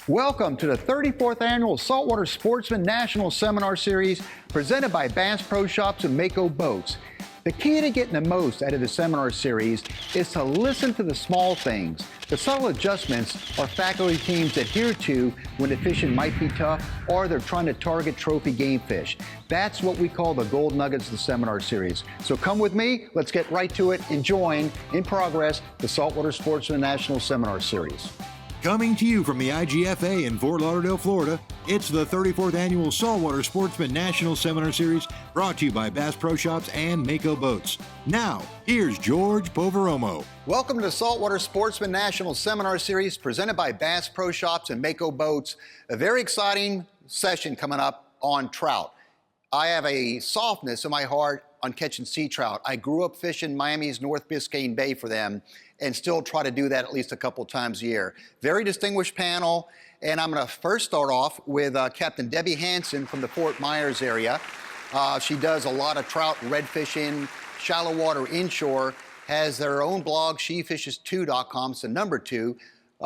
Welcome to the 34th Annual Saltwater Sportsman National Seminar Series presented by Bass Pro Shops and Mako Boats. The key to getting the most out of the seminar series is to listen to the small things, the subtle adjustments our faculty teams adhere to when the fishing might be tough or they're trying to target trophy game fish. That's what we call the gold nuggets of the seminar series. So come with me, let's get right to it and join, in progress, the Saltwater Sportsman National Seminar Series. Coming to you from the IGFA in Fort Lauderdale, Florida, it's the 34th Annual Saltwater Sportsman National Seminar Series, brought to you by Bass Pro Shops and Mako Boats. Now, here's George Poveromo. Welcome to the Saltwater Sportsman National Seminar Series, presented by Bass Pro Shops and Mako Boats. A very exciting session coming up on trout. I have a softness in my heart on catching sea trout. I grew up fishing Miami's North Biscayne Bay for them, and still try to do that at least a couple times a year. Very distinguished panel, and I'm gonna first start off with Captain Debbie Hansen from the Fort Myers area. She does a lot of trout and red fishing, shallow water inshore, has their own blog, shefishes2.com, it's the number 2.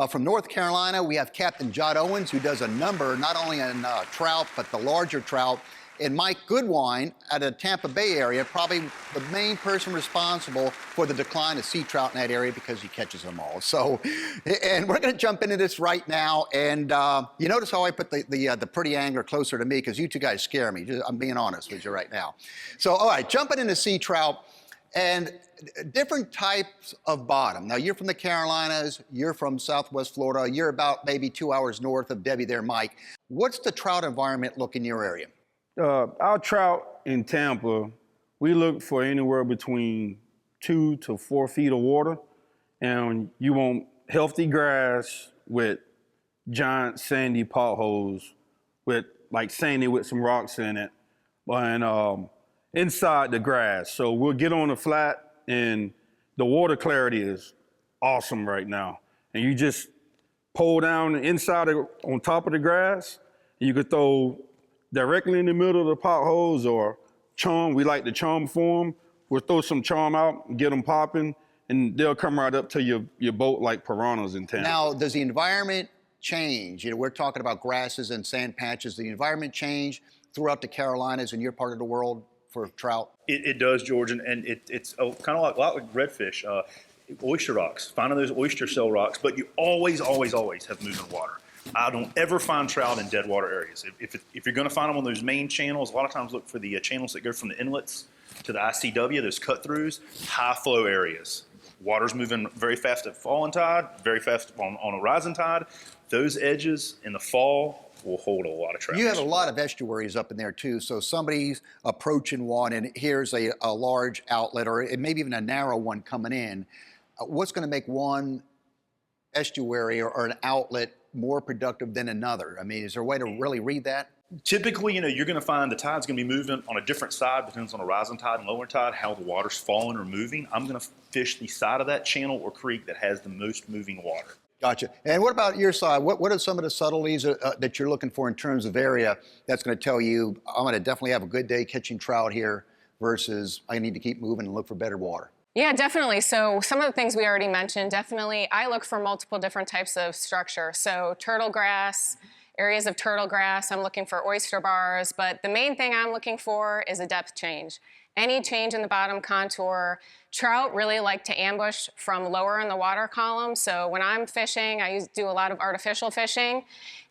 From North Carolina, we have Captain Judd Owens, who does a number, not only on trout, but the larger trout. And Mike Goodwine out of the Tampa Bay area, probably the main person responsible for the decline of sea trout in that area because he catches them all. So, and we're gonna jump into this right now. And you notice how I put the pretty angler closer to me because you two guys scare me. I'm being honest with you right now. So, all right, jumping into sea trout and different types of bottom. Now, you're from the Carolinas, you're from Southwest Florida, you're about maybe 2 hours north of Debbie there, Mike. What's the trout environment look in your area? Our trout in Tampa, we look for anywhere between 2 to 4 feet of water, and you want healthy grass with giant sandy potholes with like sandy with some rocks in it, and inside the grass. So we'll get on the flat, and the water clarity is awesome right now. And you just pull down inside on top of the grass, and you could throw directly in the middle of the potholes or charm. We like the charm form. We'll throw some charm out and get them popping, and they'll come right up to your boat like piranhas in town. Now, does the environment change? You know, we're talking about grasses and sand patches. Does the environment change throughout the Carolinas and your part of the world for trout? It does, George, and it's kind of like redfish. Oyster rocks, finding those oyster shell rocks, but you always have moving water. I don't ever find trout in dead water areas. If you're going to find them on those main channels, a lot of times look for the channels that go from the inlets to the ICW, those cut-throughs, high flow areas. Water's moving very fast at falling tide, very fast on a rising tide. Those edges in the fall will hold a lot of trout. You have a lot of estuaries up in there too, so somebody's approaching one and here's a large outlet or maybe even a narrow one coming in. What's going to make one estuary or an outlet more productive than another? I mean, is there a way to really read that? Typically, you're going to find the tide's going to be moving on a different side, depends on a rising tide and lower tide, how the water's falling or moving. I'm going to fish the side of that channel or creek that has the most moving water. Gotcha. And what about your side? What are some of the subtleties that you're looking for in terms of area that's going to tell you, I'm going to definitely have a good day catching trout here versus I need to keep moving and look for better water? Yeah, definitely. So some of the things we already mentioned, definitely I look for multiple different types of structure. So turtle grass, areas of turtle grass, I'm looking for oyster bars, but the main thing I'm looking for is a depth change. Any change in the bottom contour. Trout really like to ambush from lower in the water column. So when I'm fishing, I do a lot of artificial fishing,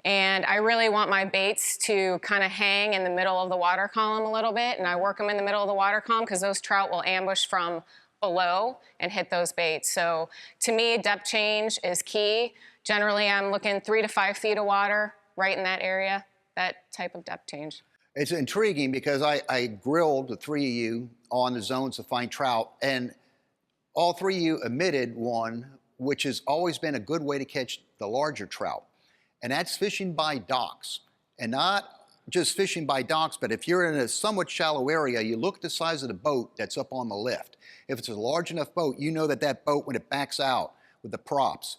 and I really want my baits to kind of hang in the middle of the water column a little bit, and I work them in the middle of the water column because those trout will ambush from below and hit those baits. So to me, depth change is key. Generally, I'm looking 3 to 5 feet of water right in that area, that type of depth change. It's intriguing because I grilled the 3 of you on the zones to find trout, and all 3 of you omitted one, which has always been a good way to catch the larger trout, and that's fishing by docks. And not just fishing by docks, but if you're in a somewhat shallow area, you look at the size of the boat that's up on the lift. If it's a large enough boat, you know that boat, when it backs out with the props,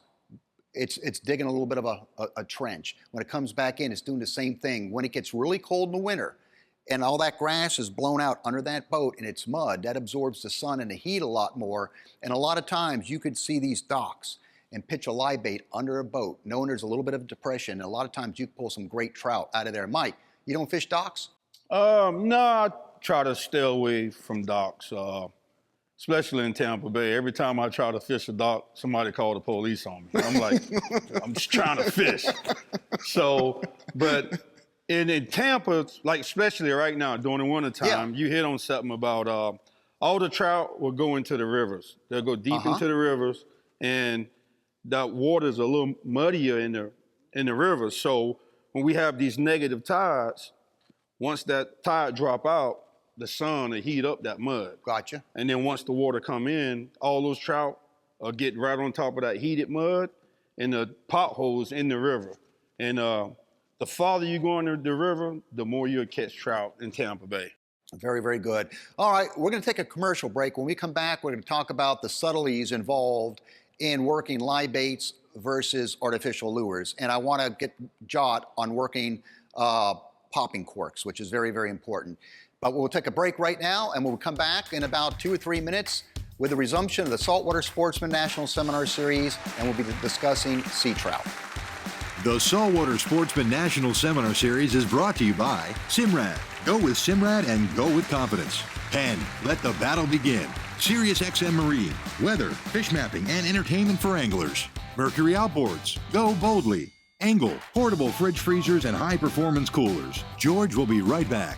it's digging a little bit of a trench. When it comes back in, it's doing the same thing. When it gets really cold in the winter and all that grass is blown out under that boat and it's mud, that absorbs the sun and the heat a lot more. And a lot of times you could see these docks. and pitch a live bait under a boat, knowing there's a little bit of depression, and a lot of times you can pull some great trout out of there. Mike, you don't fish docks? No, I try to stay away from docks, especially in Tampa Bay. Every time I try to fish a dock, somebody call the police on me. I'm like, I'm just trying to fish. So, but in Tampa, like especially right now during the wintertime, you hit on something about all the trout will go into the rivers. They'll go deep into the rivers, and that water's a little muddier in the rivers. So when we have these negative tides, once that tide drop out, the sun will heat up that mud. Gotcha. And then once the water come in, all those trout will get right on top of that heated mud and the potholes in the river. And the farther you go into the river, the more you'll catch trout in Tampa Bay. Very, very good. All right, we're going to take a commercial break. When we come back, we're going to talk about the subtleties involved in working live baits versus artificial lures. And I want to get Jot on working popping corks, which is very, very important. But we'll take a break right now, and we'll come back in about 2 or 3 minutes with the resumption of the Saltwater Sportsman National Seminar Series, and we'll be discussing sea trout. The Saltwater Sportsman National Seminar Series is brought to you by Simrad. Go with Simrad and go with confidence. Penn, let the battle begin. SiriusXM Marine, weather, fish mapping, and entertainment for anglers. Mercury Outboards, go boldly. Angle, portable fridge freezers, and high-performance coolers. George will be right back.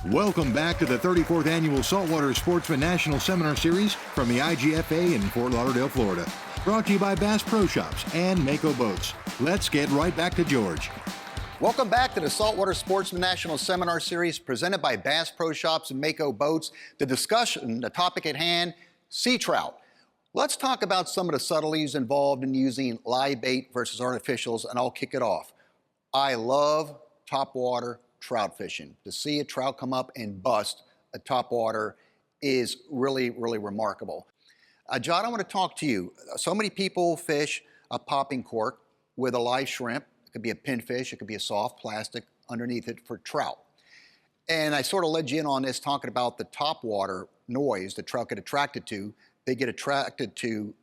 Welcome back to the 34th Annual Saltwater Sportsman National Seminar Series from the IGFA in Fort Lauderdale, Florida. Brought to you by Bass Pro Shops and Mako Boats. Let's get right back to George. Welcome back to the Saltwater Sportsman National Seminar Series presented by Bass Pro Shops and Mako Boats. The discussion, the topic at hand, sea trout. Let's talk about some of the subtleties involved in using live bait versus artificials, and I'll kick it off. I love topwater trout fishing. To see a trout come up and bust a topwater is really, really remarkable. John, I want to talk to you. So many people fish a popping cork with a live shrimp. It could be a pinfish, it could be a soft plastic underneath it for trout. And I sort of led you in on this talking about the topwater noise the trout get attracted to. They get attracted to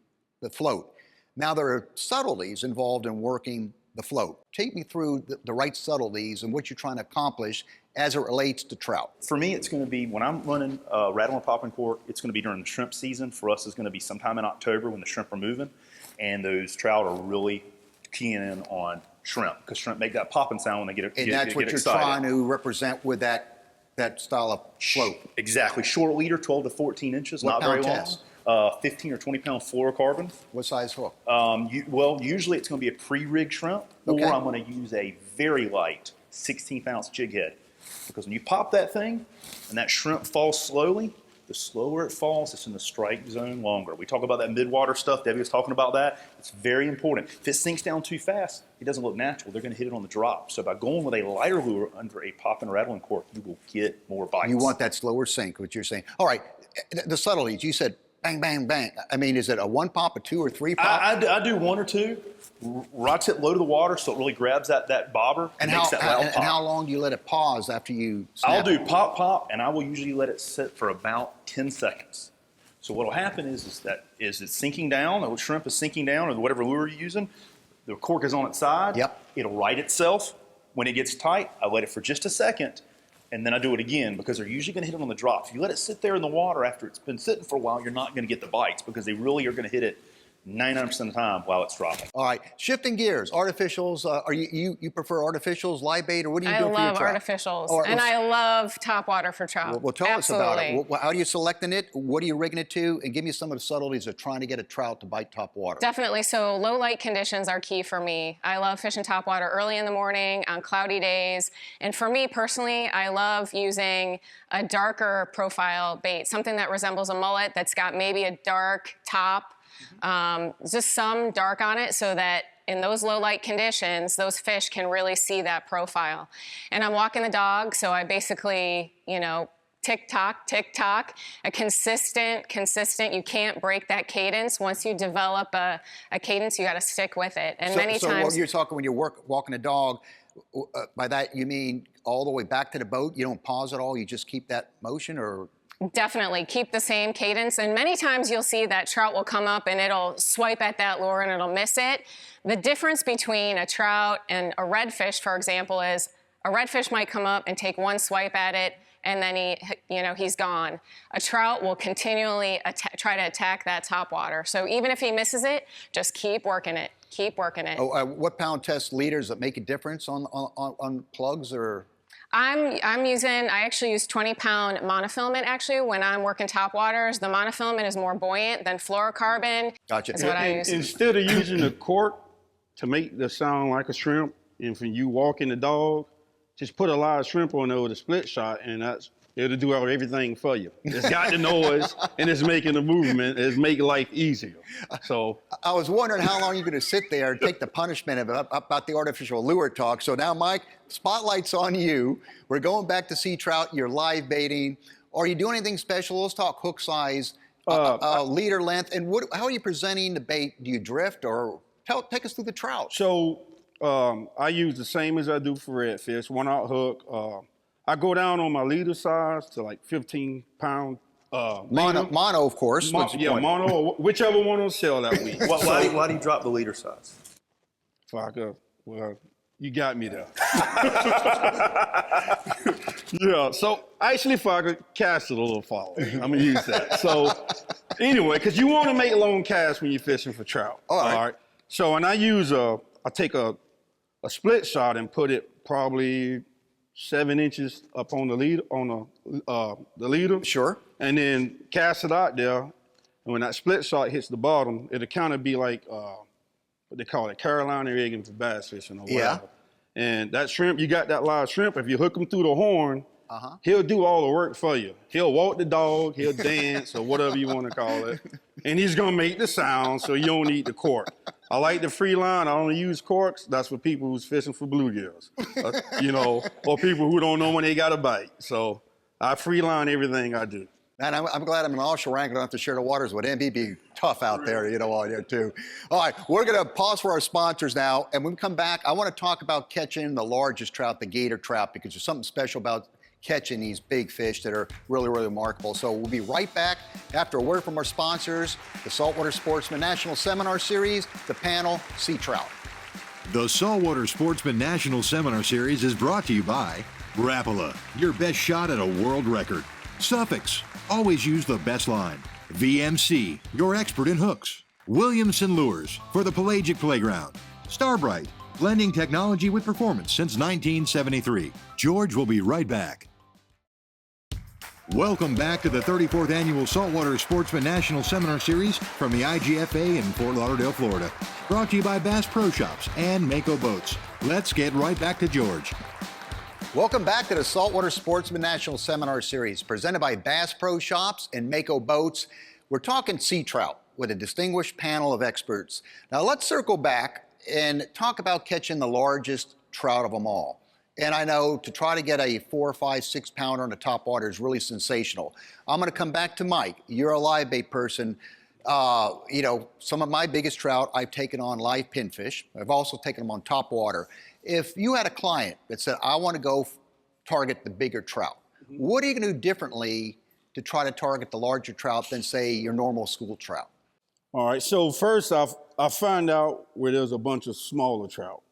the float. Now there are subtleties involved in working the float. Take me through the right subtleties and what you're trying to accomplish as it relates to trout. For me, it's going to be when I'm running rattle and popping cork, it's going to be during the shrimp season. For us, it's going to be sometime in October when the shrimp are moving, and those trout are really keying in on shrimp because shrimp make that popping sound when they get excited. And that's what you're trying to represent with that style of float. Exactly. Short leader, 12 to 14 inches, What not very pound long. test? 15 or 20 pound fluorocarbon. What size hook? Usually it's going to be a pre-rigged shrimp, Okay. or I'm going to use a very light 16th ounce jig head. Because when you pop that thing and that shrimp falls slowly, the slower it falls, it's in the strike zone longer. We talk about that midwater stuff. Debbie was talking about that. It's very important. If it sinks down too fast, it doesn't look natural. They're going to hit it on the drop. So by going with a lighter lure under a pop and rattling cork, you will get more bites. You want that slower sink, what you're saying. All right, the subtleties. You said bang, bang, bang. I mean, is it a one pop, a two or three pop? I do one or two. Right tip low to the water so it really grabs that bobber and makes that loud pop. how long do you let it pause after you snap I'll do it? pop, pop, and I will usually let it sit for about 10 seconds. So what will happen is it's sinking down, or the shrimp is sinking down, or whatever lure you're using. The cork is on its side. Yep. It'll right itself. When it gets tight, I let it for just a second, and then I do it again because they're usually going to hit it on the drop. If you let it sit there in the water after it's been sitting for a while, you're not going to get the bites because they really are going to hit it 99% of the time while it's dropping. All right, shifting gears, artificials. Are you prefer artificials, live bait, or what do you do for your trout? I love artificials, Or- and I love topwater for trout. Well, tell Absolutely. us about it. How are you selecting it? What are you rigging it to? And give me some of the subtleties of trying to get a trout to bite top water. Definitely. So low light conditions are key for me. I love fishing topwater early in the morning on cloudy days. And for me personally, I love using a darker profile bait, something that resembles a mullet that's got maybe a dark top, just some dark on it so that in those low light conditions, those fish can really see that profile. And I'm walking the dog, so I basically, tick tock, a consistent, you can't break that cadence. Once you develop a cadence, you got to stick with it. And many so times. what you're talking when you're walking a dog, by that you mean all the way back to the boat? You don't pause at all, you just keep that motion, or? Definitely keep the same cadence. And many times you'll see that trout will come up and it'll swipe at that lure and it'll miss it. The difference between a trout and a redfish, for example, is a redfish might come up and take one swipe at it and then he's gone. A trout will continually try to attack that top water. So even if he misses it, just keep working it. Keep working it. What pound test leaders that make a difference on plugs or? I actually use 20-pound monofilament actually when I'm working top waters. The monofilament is more buoyant than fluorocarbon. Gotcha. Is what I use. Instead of using a cork to make the sound like a shrimp, and when you walk in the dog, just put a live shrimp on there with a split shot, and it'll do everything for you. It's got the noise, and it's making the movement. It's making life easier. So I was wondering how long you're going to sit there and take the punishment about the artificial lure talk. So now, Mike, spotlight's on you. We're going back to sea trout. You're live baiting. Are you doing anything special? Let's talk hook size, leader length, and how are you presenting the bait? Do you drift or take us through the trout? So I use the same as I do for redfish, one-out hook. I go down on my leader size to like 15-pound. Mono, of course. Mono, or whichever one will sell that week. Why do you drop the leader size? Well, you got me there. Yeah, so actually, if I could cast it a little farther, I'm going to use that. So anyway, because you want to make long casts when you're fishing for trout. All right. So, and I take a split shot and put it probably 7 inches up on the leader, the leader. Sure. And then cast it out there. And when that split shot hits the bottom, it'll kind of be like what they call it, Carolina rigging for bass fishing or whatever. Yeah. And that shrimp, you got that live shrimp, if you hook him through the horn, he'll do all the work for you. He'll walk the dog, he'll dance, or whatever you want to call it. And he's going to make the sound, so you don't need the cork. I like the free line. I only use corks. That's for people who's fishing for bluegills, or people who don't know when they got a bite. So I free line everything I do. Man, I'm glad I'm an offshore rank. I don't have to share the waters with him. He'd be tough out there, all there too. All right, we're going to pause for our sponsors now. And when we come back, I want to talk about catching the largest trout, the gator trout, because there's something special about catching these big fish that are really, really remarkable. So we'll be right back after a word from our sponsors, the Saltwater Sportsman National Seminar Series, the panel, Sea Trout. The Saltwater Sportsman National Seminar Series is brought to you by Rapala, your best shot at a world record. Suffix, always use the best line. VMC, your expert in hooks. Williamson Lures, for the pelagic playground. Starbright, blending technology with performance since 1973. George will be right back. Welcome back to the 34th Annual Saltwater Sportsman National Seminar Series from the IGFA in Fort Lauderdale, Florida. Brought to you by Bass Pro Shops and Mako Boats. Let's get right back to George. Welcome back to the Saltwater Sportsman National Seminar Series, presented by Bass Pro Shops and Mako Boats. We're talking sea trout with a distinguished panel of experts. Now let's circle back and talk about catching the largest trout of them all. And I know to try to get a 4, 5, 6 pounder on the top water is really sensational. I'm going to come back to Mike. You're a live bait person. Some of my biggest trout I've taken on live pinfish. I've also taken them on top water. If you had a client that said, I want to go target the bigger trout, what are you going to do differently to try to target the larger trout than, say, your normal school trout? All right, so first I find out where there's a bunch of smaller trout.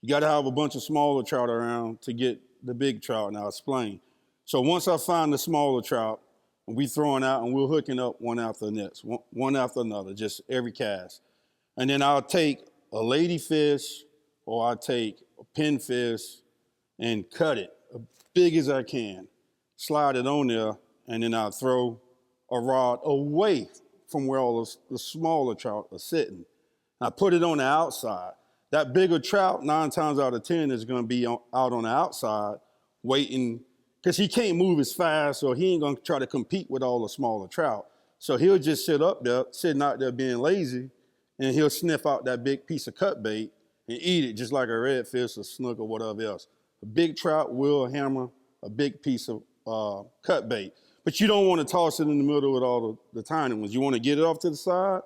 You got to have a bunch of smaller trout around to get the big trout, and I'll explain. So once I find the smaller trout, we throwing out and we're hooking up one after the next, one after another, just every cast. And then I'll take a ladyfish or I'll take a pinfish and cut it as big as I can, slide it on there, and then I'll throw a rod away from where all the smaller trout are sitting. I put it on the outside. That bigger trout, 9 times out of 10, is going to be out on the outside waiting, because he can't move as fast, or he ain't going to try to compete with all the smaller trout. So he'll just sitting out there being lazy, and he'll sniff out that big piece of cut bait and eat it just like a redfish or snook or whatever else. A big trout will hammer a big piece of cut bait. But you don't want to toss it in the middle with all the tiny ones. You want to get it off to the side,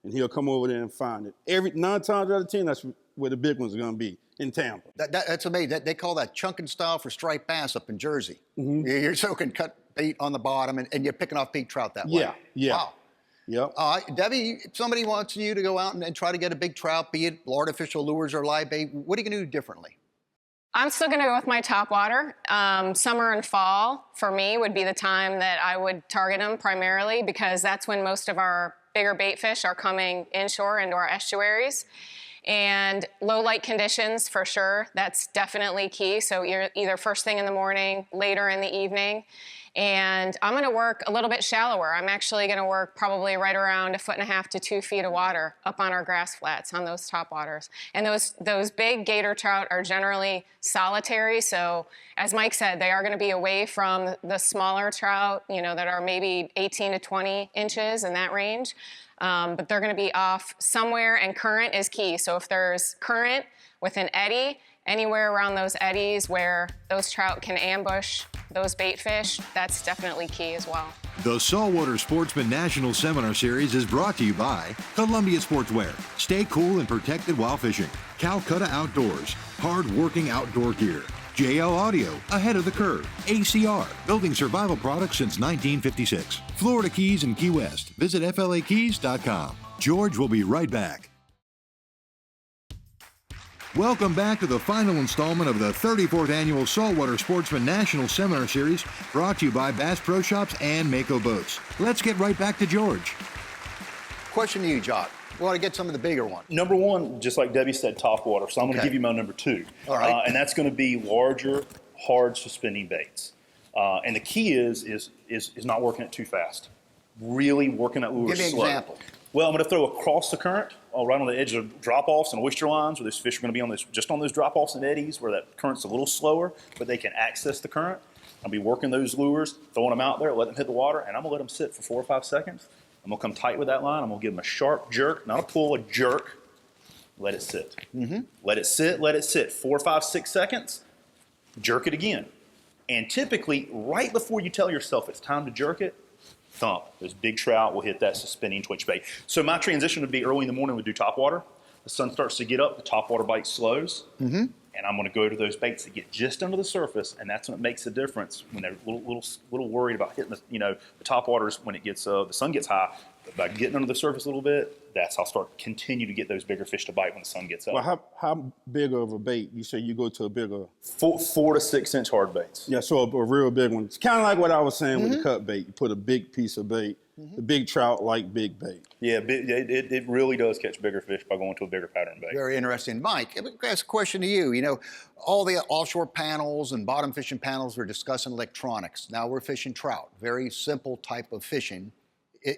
and he'll come over there and find it. 9 times out of 10, that's where the big ones are going to be, in Tampa. That's amazing. They call that chunking style for striped bass up in Jersey. Mm-hmm. You're soaking cut bait on the bottom, and you're picking off big trout that way. Yeah, yeah. Wow. Yep. Debbie, if somebody wants you to go out and try to get a big trout, be it artificial lures or live bait, what are you going to do differently? I'm still going to go with my top water. Summer and fall, for me, would be the time that I would target them primarily, because that's when most of our bigger bait fish are coming inshore into our estuaries. And low light conditions, for sure, that's definitely key. So you're either first thing in the morning, later in the evening. And I'm gonna work a little bit shallower. I'm actually gonna work probably right around 1.5 to 2 feet of water up on our grass flats on those top waters. And those big gator trout are generally solitary. So as Mike said, they are gonna be away from the smaller trout, that are maybe 18 to 20 inches in that range. But they're gonna be off somewhere, and current is key. So if there's current with an eddy, anywhere around those eddies where those trout can ambush those bait fish, that's definitely key as well. The Saltwater Sportsman National Seminar Series is brought to you by Columbia Sportswear. Stay cool and protected while fishing. Calcutta Outdoors. Hard-working outdoor gear. JL Audio, ahead of the curve. ACR, building survival products since 1956. Florida Keys and Key West. Visit flakeys.com. George will be right back. Welcome back to the final installment of the 34th Annual Saltwater Sportsman National Seminar Series, brought to you by Bass Pro Shops and Mako Boats. Let's get right back to George. Question to you, Jock. We want to get some of the bigger ones. Number one, just like Debbie said, top water. So I'm going to give you my number two. All right. And that's going to be larger, hard suspending baits. And the key is not working it too fast. Really working that lure slow. Give me an example. Well, I'm going to throw across the current, right on the edge of drop-offs and oyster lines, where those fish are going to be on just on those drop-offs and eddies, where that current's a little slower, but they can access the current. I'll be working those lures, throwing them out there, let them hit the water, and I'm going to let them sit for 4 or 5 seconds. I'm going to come tight with that line. I'm going to give them a sharp jerk, not a pull, a jerk. Let it sit. Let it sit, let it sit. 4, 5, 6 seconds, jerk it again. And typically, right before you tell yourself it's time to jerk it, thump. Those big trout will hit that suspending twitch bait. So my transition would be early in the morning, we'd do top water. The sun starts to get up, the top water bite slows. And I'm going to go to those baits that get just under the surface, and that's when it makes a difference. When they're a little worried about hitting the top waters when it gets the sun gets high. But by getting under the surface a little bit, that's how I'll continue to get those bigger fish to bite when the sun gets up. Well, how big of a bait? You say you go to a bigger 4 to 6 inch hard baits. Yeah, so a real big one. It's kind of like what I was saying with the cut bait. You put a big piece of bait. The big trout like big bait. Yeah, it really does catch bigger fish by going to a bigger pattern bait. Very interesting. Mike, I'm going to ask a question to you. All the offshore panels and bottom fishing panels are discussing electronics. Now we're fishing trout. Very simple type of fishing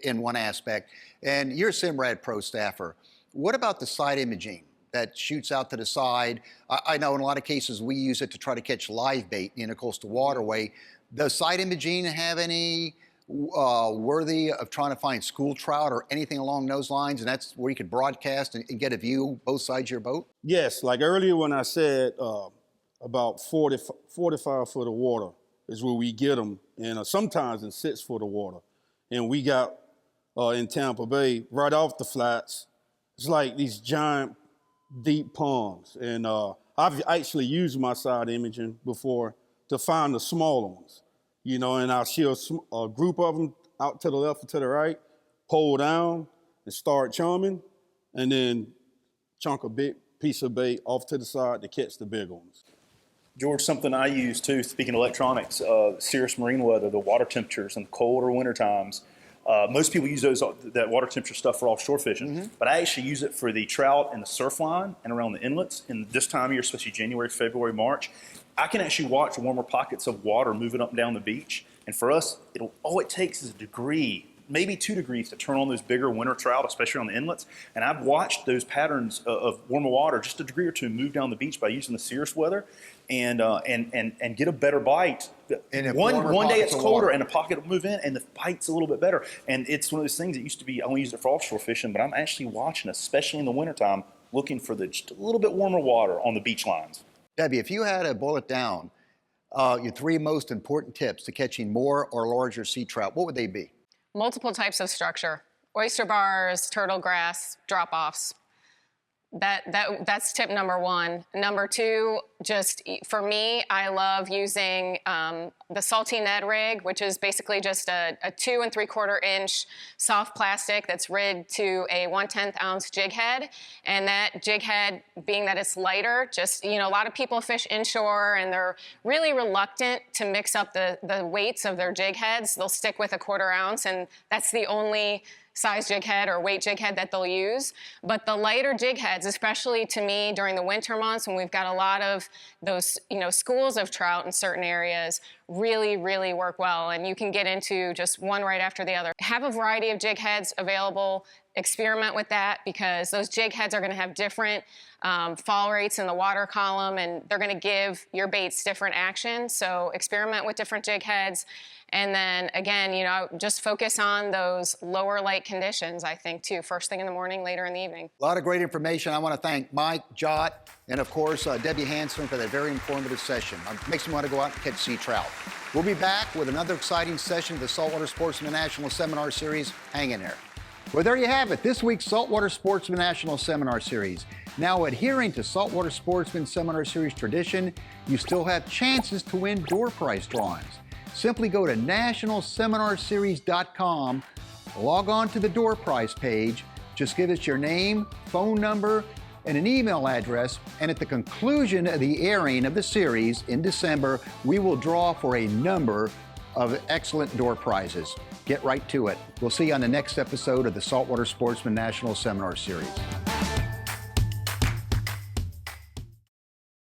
in one aspect. And you're a Simrad Pro staffer. What about the side imaging that shoots out to the side? I know in a lot of cases we use it to try to catch live bait in a coastal waterway. Does side imaging have any worthy of trying to find school trout or anything along those lines, and that's where you could broadcast and get a view both sides of your boat? Yes, like earlier when I said about 45 foot of water is where we get them, and sometimes in 6 foot of water. And we got in Tampa Bay, right off the flats, it's like these giant deep ponds. And I've actually used my side imaging before to find the smaller ones. And I'll see a group of them out to the left or to the right, pull down and start chumming, and then chunk a big piece of bait off to the side to catch the big ones. George, something I use too, speaking of electronics, serious marine weather, the water temperatures and colder winter times. Most people use that water temperature stuff for offshore fishing, but I actually use it for the trout and the surf line and around the inlets. In this time of year, especially January, February, March, I can actually watch warmer pockets of water moving up and down the beach. And for us, all it takes is a degree, maybe 2 degrees to turn on those bigger winter trout, especially on the inlets. And I've watched those patterns of warmer water, just a degree or 2, move down the beach by using the Cirrus weather and get a better bite. And one day it's colder and a pocket will move in and the bite's a little bit better. And it's one of those things that used to be, I only use it for offshore fishing, but I'm actually watching, especially in the wintertime, looking for just a little bit warmer water on the beach lines. Debbie, if you had to boil it down, your 3 most important tips to catching more or larger sea trout, what would they be? Multiple types of structure. Oyster bars, turtle grass, drop-offs. That's tip number one. Number two, just for me, I love using the salty Ned rig, which is basically just a 2 3/4 inch soft plastic that's rigged to a 1/10 ounce jig head. And that jig head, being that it's lighter, just, a lot of people fish inshore and they're really reluctant to mix up the weights of their jig heads. They'll stick with a 1/4 ounce, and that's the only size jig head or weight jig head that they'll use. But the lighter jig heads, especially to me during the winter months when we've got a lot of those, schools of trout in certain areas, really, really work well. And you can get into just one right after the other. Have a variety of jig heads available. Experiment with that, because those jig heads are going to have different fall rates in the water column, and they're going to give your baits different action. So experiment with different jig heads. And then again, just focus on those lower light conditions, I think, too. First thing in the morning, later in the evening. A lot of great information. I want to thank Mike, Jot, and of course, Debbie Hanson for that very informative session. Makes me want to go out and catch sea trout. We'll be back with another exciting session of the Saltwater Sportsman National Seminar Series. Hang in there. Well, there you have it, this week's Saltwater Sportsman National Seminar Series. Now, adhering to Saltwater Sportsman Seminar Series tradition, you still have chances to win door prize drawings. Simply go to nationalseminarseries.com, log on to the door prize page, just give us your name, phone number, and an email address, and at the conclusion of the airing of the series in December, we will draw for a number of excellent door prizes. Get right to it. We'll see you on the next episode of the Saltwater Sportsman National Seminar Series.